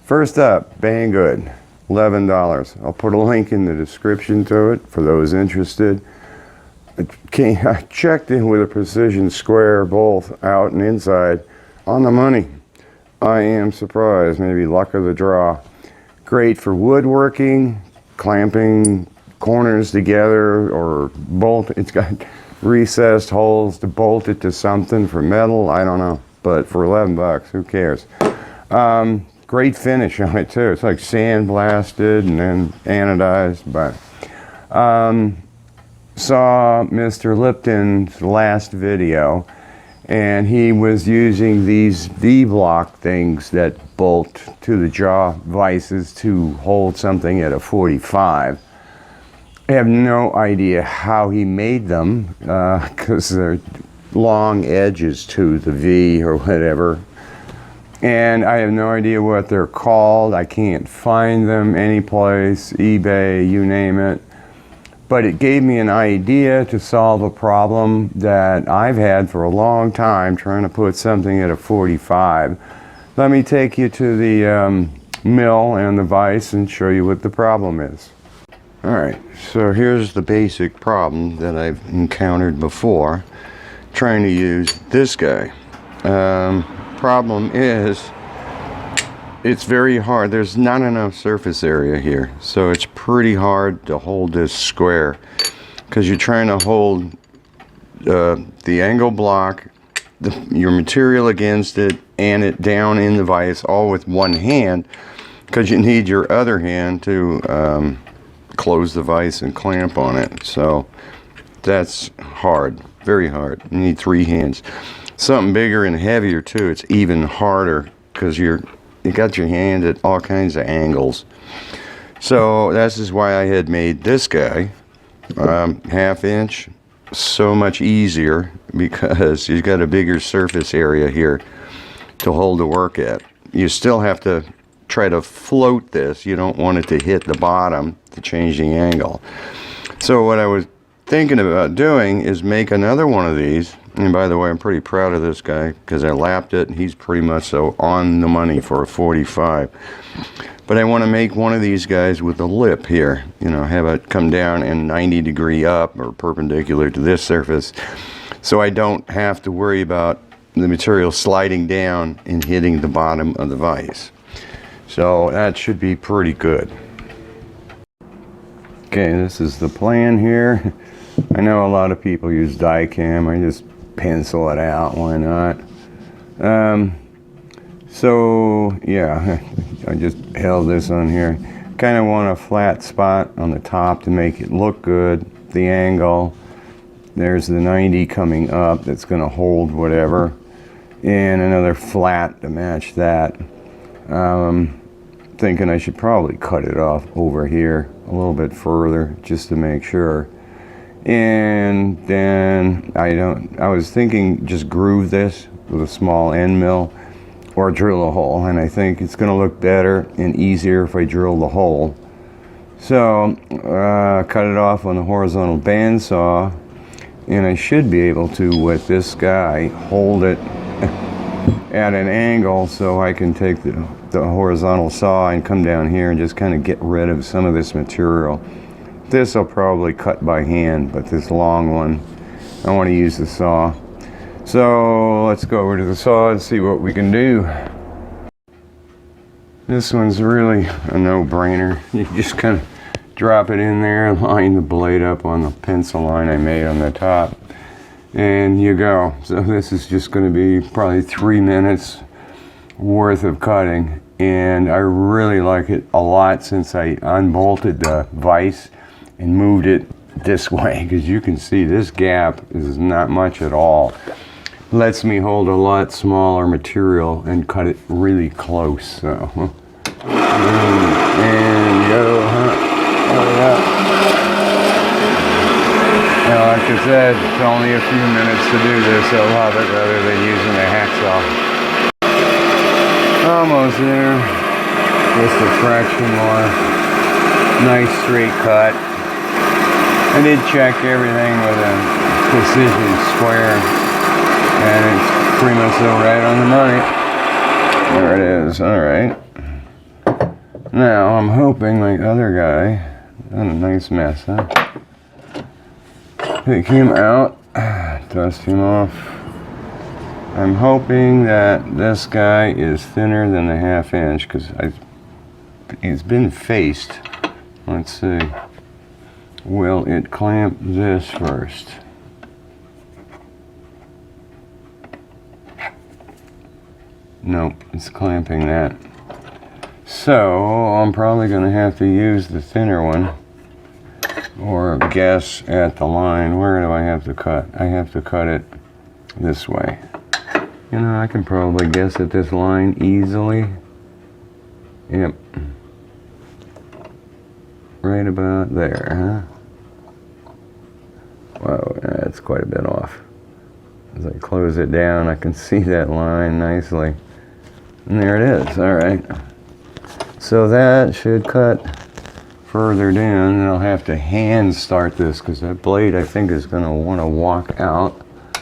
First up, Banggood, $11. I'll put a link in the description to it for those interested. I checked in with a precision square, both out and inside, on the money. I am surprised, maybe luck of the draw. Great for woodworking, clamping corners together, or bolt. It's got recessed holes to bolt it to something for metal, I don't know. But for 11 bucks, who cares? Great finish on it too. It's like sandblasted and then anodized. But saw Mr. Lipton's last video, and he was using these V-block things that bolt to the jaw vices to hold something at a 45. I have no idea how he made them, because they're long edges to the V or whatever. And I have no idea what they're called. I can't find them anyplace, eBay, you name it. But it gave me an idea to solve a problem that I've had for a long time, trying to put something at a 45. Let me take you to the mill and the vise and show you what the problem is. Alright, so here's the basic problem that I've encountered before, trying to use this guy. Problem is, it's very hard. There's not enough surface area here, so it's pretty hard to hold this square, because you're trying to hold the angle block, your material against it, and it down in the vise, all with one hand, because you need your other hand to close the vise and clamp on it. So that's hard, very hard. You need 3 hands. Something bigger and heavier too, it's even harder, because you got your hand at all kinds of angles. So this is why I had made this guy 1/2 inch. So much easier, because you've got a bigger surface area here to hold the work at. You still have to try to float this. You don't want it to hit the bottom to change the angle. So what I was thinking about doing is make another one of these. And by the way, I'm pretty proud of this guy, because I lapped it and he's pretty much so on the money for a 45. But I want to make one of these guys with a lip here, you know, have it come down and 90-degree up or perpendicular to this surface, so I don't have to worry about the material sliding down and hitting the bottom of the vise. So that should be pretty good. Okay, this is the plan here. I know a lot of people use die cam. I just pencil it out, why not? So yeah, I just held this on here. Kind of want a flat spot on the top to make it look good. The angle, there's the 90 coming up that's going to hold whatever, and another flat to match that. Thinking I should probably cut it off over here a little bit further just to make sure. And then I was thinking just groove this with a small end mill or drill a hole, and I think it's going to look better and easier if I drill the hole. So cut it off on the horizontal bandsaw, and I should be able to, with this guy, hold it at an angle so I can take the horizontal saw and come down here and just kind of get rid of some of this material. This I'll probably cut by hand, but this long one, I want to use the saw. So let's go over to the saw and see what we can do. This one's really a no-brainer. You just kind of drop it in there, line the blade up on the pencil line I made on the top, and you go. So this is just going to be probably 3 minutes worth of cutting, and I really like it a lot since I unbolted the vise and moved it this way, because you can see this gap is not much at all. Lets me hold a lot smaller material and cut it really close. So and go, Now, like I said, it's only a few minutes to do this. I love it rather than using a hacksaw. Almost there. Just a fraction more. Nice straight cut. I did check everything with a precision square, and it's pretty much so right on the money. There it is. All right. Now, I'm hoping my other guy, done a nice mess, huh? Take him out, dust him off. I'm hoping that this guy is thinner than the 1/2 inch because he's been faced. Let's see. Will it clamp this first? Nope, it's clamping that. So I'm probably going to have to use the thinner one or guess at the line. Where do I have to cut? I have to cut it this way. You know, I can probably guess at this line easily. Yep. Right about there, huh? Whoa, that's quite a bit off. As I close it down, I can see that line nicely. And there it is, all right. So that should cut further down, and I'll have to hand start this because that blade I think is going to want to walk out.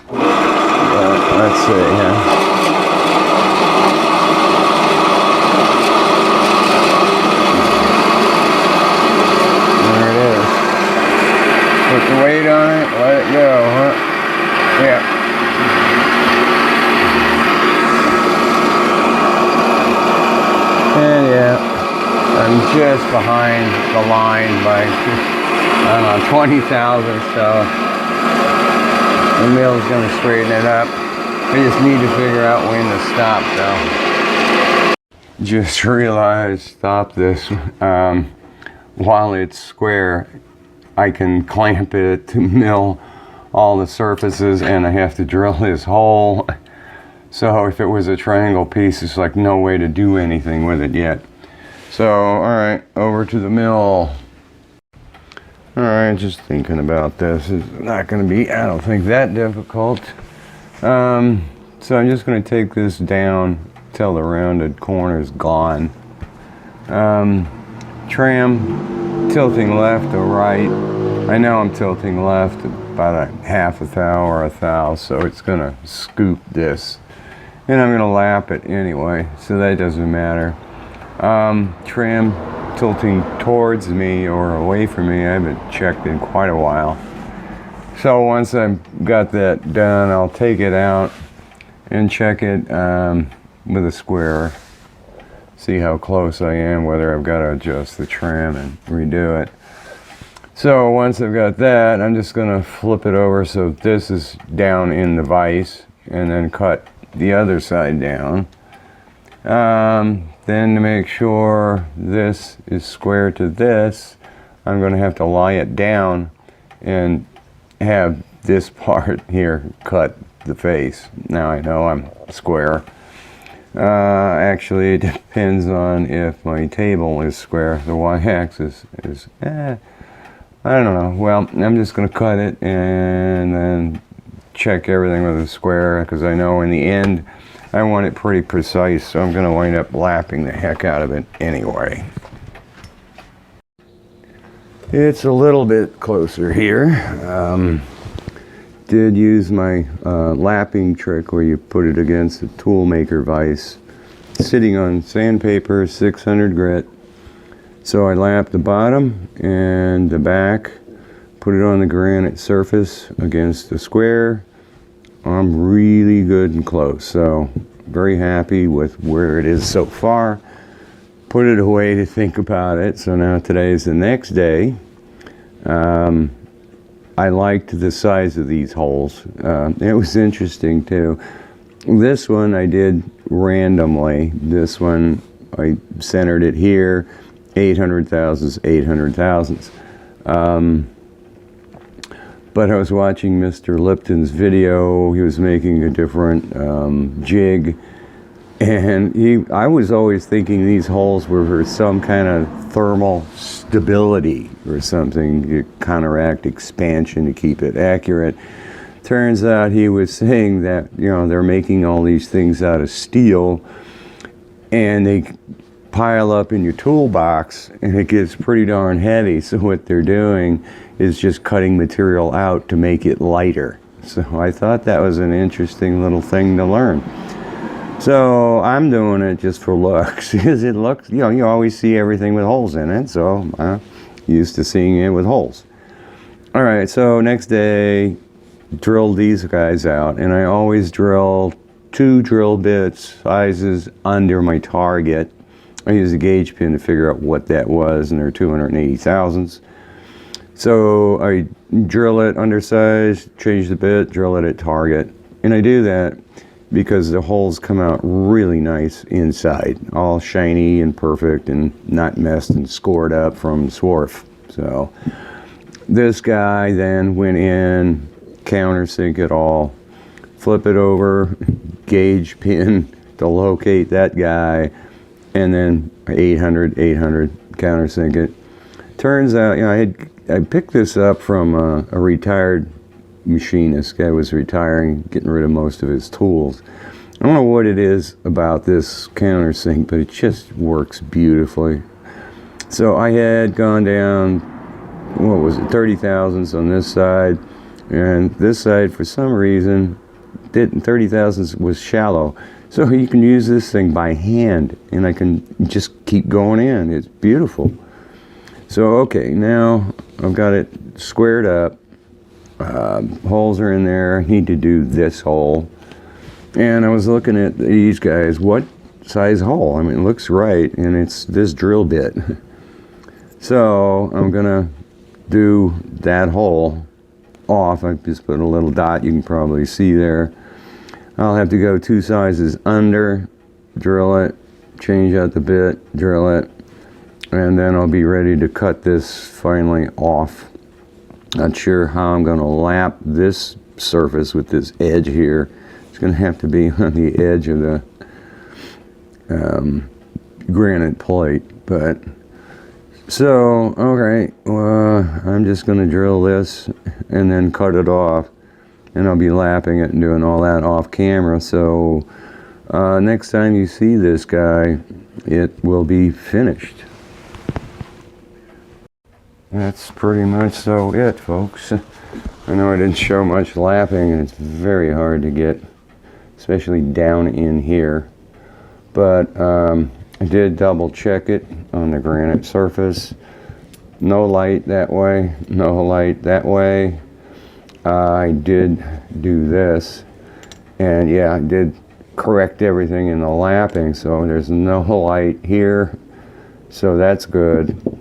But let's see, yeah. There it is. Put the weight on it, let it go, huh? Yeah. And yeah. I'm just behind the line by, I don't know, 20,000, so the mill's going to straighten it up. I just need to figure out when to stop, though. Just realized, stop this. While it's square, I can clamp it to mill all the surfaces, and I have to drill this hole. So if it was a triangle piece, it's like no way to do anything with it yet. So, alright, over to the mill. Alright, just thinking about this. It's not going to be, I don't think, that difficult. So I'm just going to take this down till the rounded corner is gone. Tram, tilting left or right. I know I'm tilting left about a 1/2 thou or 1 thou, so it's going to scoop this. And I'm going to lap it anyway, so that doesn't matter. Tram tilting towards me or away from me, I haven't checked in quite a while. So once I've got that done, I'll take it out and check it with a square. See how close I am, whether I've got to adjust the tram and redo it. So once I've got that, I'm just going to flip it over so this is down in the vise and then cut the other side down. Then to make sure this is square to this, I'm going to have to lie it down and have this part here cut the face. Now I know I'm square. Actually, it depends on if my table is square. The y-axis is, I don't know. Well, I'm just going to cut it and then check everything with a square because I know in the end I want it pretty precise, so I'm going to wind up lapping the heck out of it anyway. It's a little bit closer here. Did use my lapping trick where you put it against the toolmaker vise, sitting on sandpaper, 600 grit. So I lapped the bottom and the back, put it on the granite surface against the square. I'm really good and close, so very happy with where it is so far. Put it away to think about it. So now today is the next day. I liked the size of these holes. It was interesting too. This one I did randomly. This one I centered it here. 800 thousandths, 800 thousandths. But I was watching Mr. Lipton's video. He was making a different jig. And I was always thinking these holes were for some kind of thermal stability or something to counteract expansion to keep it accurate. Turns out he was saying that, you know, they're making all these things out of steel and they pile up in your toolbox and it gets pretty darn heavy. So what they're doing is just cutting material out to make it lighter. So I thought that was an interesting little thing to learn. So I'm doing it just for looks, because it looks, you know, you always see everything with holes in it, so I'm used to seeing it with holes. All right, so next day, drilled these guys out, and I always drill 2 drill bits sizes under my target. I use a gauge pin to figure out what that was, and they're 280 thousandths. So I drill it undersized, change the bit, drill it at target, and I do that because the holes come out really nice inside, all shiny and perfect and not messed and scored up from swarf. So this guy then went in, countersink it all, flip it over, gauge pin to locate that guy, and then 800 countersink it. Turns out, you know, I picked this up from a retired machinist. Guy was retiring, getting rid of most of his tools. I don't know what it is about this countersink, but it just works beautifully. So I had gone down, what was it, 30 thousandths on this side, and this side for some reason 30 thousandths was shallow. So you can use this thing by hand, and I can just keep going in. It's beautiful. So okay, now I've got it squared up. Holes are in there. I need to do this hole. And I was looking at these guys. What size hole? I mean, it looks right, and it's this drill bit. So I'm gonna do that hole off. I just put a little dot you can probably see there. I'll have to go 2 sizes under, drill it, change out the bit, drill it, and then I'll be ready to cut this finally off. Not sure how I'm going to lap this surface with this edge here. It's going to have to be on the edge of the granite plate. But so, okay, I'm just going to drill this and then cut it off, and I'll be lapping it and doing all that off camera. So next time you see this guy, it will be finished. That's pretty much so it, folks. I know I didn't show much lapping, and it's very hard to get, especially down in here. But I did double check it on the granite surface. No light that way, no light that way. I did do this, and yeah, I did correct everything in the lapping, so there's no light here, so that's good.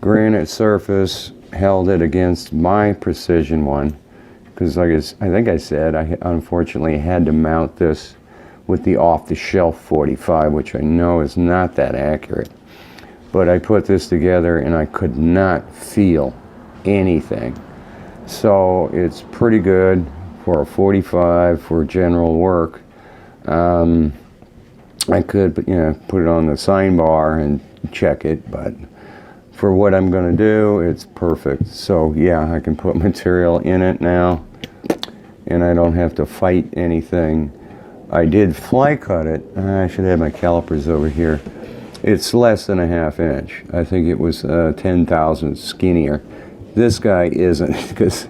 Granite surface held it against my precision one, because like I think I said, I unfortunately had to mount this with the off-the-shelf 45, which I know is not that accurate. But I put this together and I could not feel anything. So it's pretty good for a 45 for general work. I could, you know, put it on the sign bar and check it, but for what I'm going to do, it's perfect. So yeah, I can put material in it now, and I don't have to fight anything. I did fly cut it. I should have my calipers over here. It's less than a ½ inch. I think it was 10,000 skinnier. This guy isn't, because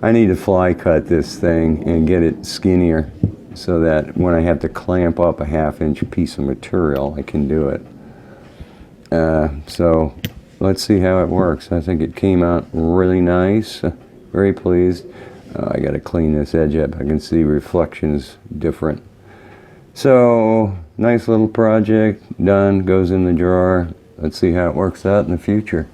I need to fly cut this thing and get it skinnier so that when I have to clamp up a ½ inch piece of material, I can do it. So let's see how it works. I think it came out really nice. Very pleased. I got to clean this edge up. I can see reflections different. So nice little project done, goes in the drawer. Let's see how it works out in the future.